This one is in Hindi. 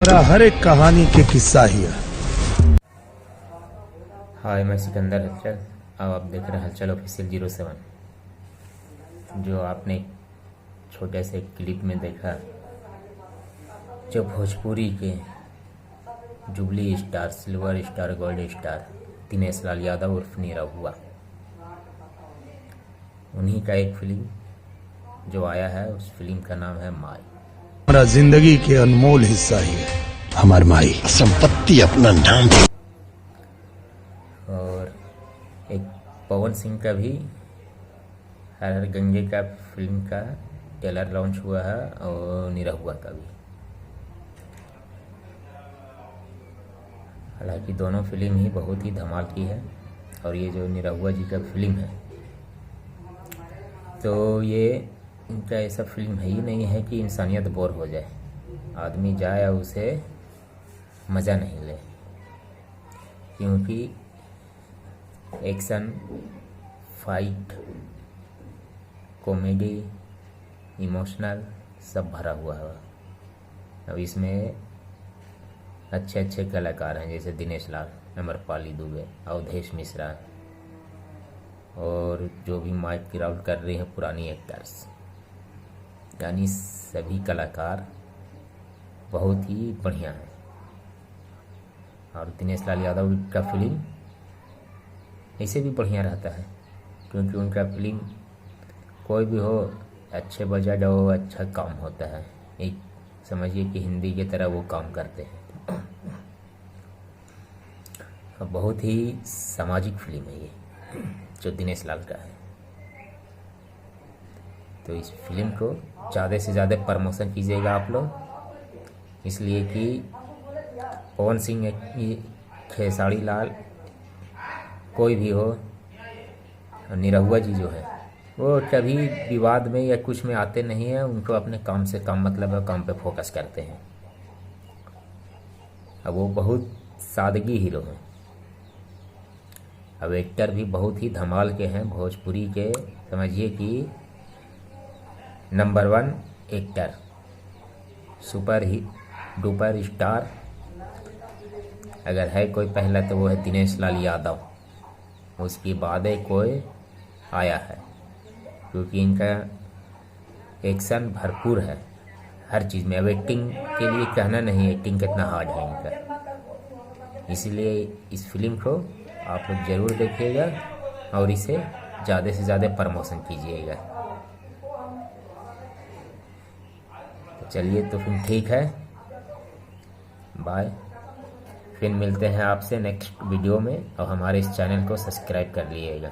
मेरा हर एक कहानी के किस्सा ही है। हाय, मैं सिकंदर हलचल। अब आप देख रहे हैं हलचल ऑफिशियल 07। जो आपने छोटे से क्लिप में देखा, जो भोजपुरी के jubilee star, silver star, gold star Dinesh Lal Yadav उर्फ निरहुआ, उन्हीं का एक फिल्म जो आया है, उस फिल्म का नाम है माई। हमारा जिंदगी के अनमोल हिस्सा ही है हमार माई। संपत्ति अपना नाम। और एक पवन सिंह का भी हर हर गंगे का फिल्म का ट्रेलर लॉन्च हुआ है, और निरहुआ का भी। हालांकि दोनों फिल्म ही बहुत ही धमाल की है, और ये जो निरहुआ जी का फिल्म है, तो ये इनका ऐसा फिल्म है ही नहीं है कि इंसानियत बोर हो जाए, आदमी जाए और उसे मज़ा नहीं ले। क्योंकि एक्शन, फाइट, कॉमेडी, इमोशनल सब भरा हुआ है। अब इसमें अच्छे अच्छे कलाकार हैं, जैसे दिनेश लाल, अमरपाली दुबे, अवधेश मिश्रा, और जो भी माइक की राउट कर रही हैं पुरानी एक्टर्स, यानी सभी कलाकार बहुत ही बढ़िया हैं। और दिनेश लाल यादव का फिल्म ऐसे भी बढ़िया रहता है, क्योंकि उनका फिल्म कोई भी हो, अच्छे बजट हो, अच्छा काम होता है। एक समझिए कि हिंदी की तरह वो काम करते हैं। बहुत ही सामाजिक फिल्म है ये, जो दिनेश लाल का है। तो इस फिल्म को ज़्यादा से ज़्यादा प्रमोशन कीजिएगा आप लोग, इसलिए कि पवन सिंह, खेसारी लाल, कोई भी हो, निरहुआ जी जो है वो कभी विवाद में या कुछ में आते नहीं हैं। उनको अपने काम से काम मतलब है, काम पे फोकस करते हैं। अब वो बहुत सादगी हीरो हैं। अब एक्टर भी बहुत ही धमाल के हैं, भोजपुरी के समझिए कि नंबर 1 एक्टर, सुपर ही डुपर स्टार अगर है कोई पहला तो वो है दिनेश लाल यादव। उसके बाद कोई आया है, क्योंकि इनका एक्शन भरपूर है हर चीज़ में। अब एक्टिंग के लिए कहना नहीं, एक्टिंग कितना हार्ड है इनका। इसलिए इस फिल्म को आप लोग ज़रूर देखिएगा और इसे ज़्यादा से ज़्यादा प्रमोशन कीजिएगा। चलिए, तो फिर ठीक है, बाय। फिर मिलते हैं आपसे नेक्स्ट वीडियो में, और हमारे इस चैनल को सब्सक्राइब कर लीजिएगा।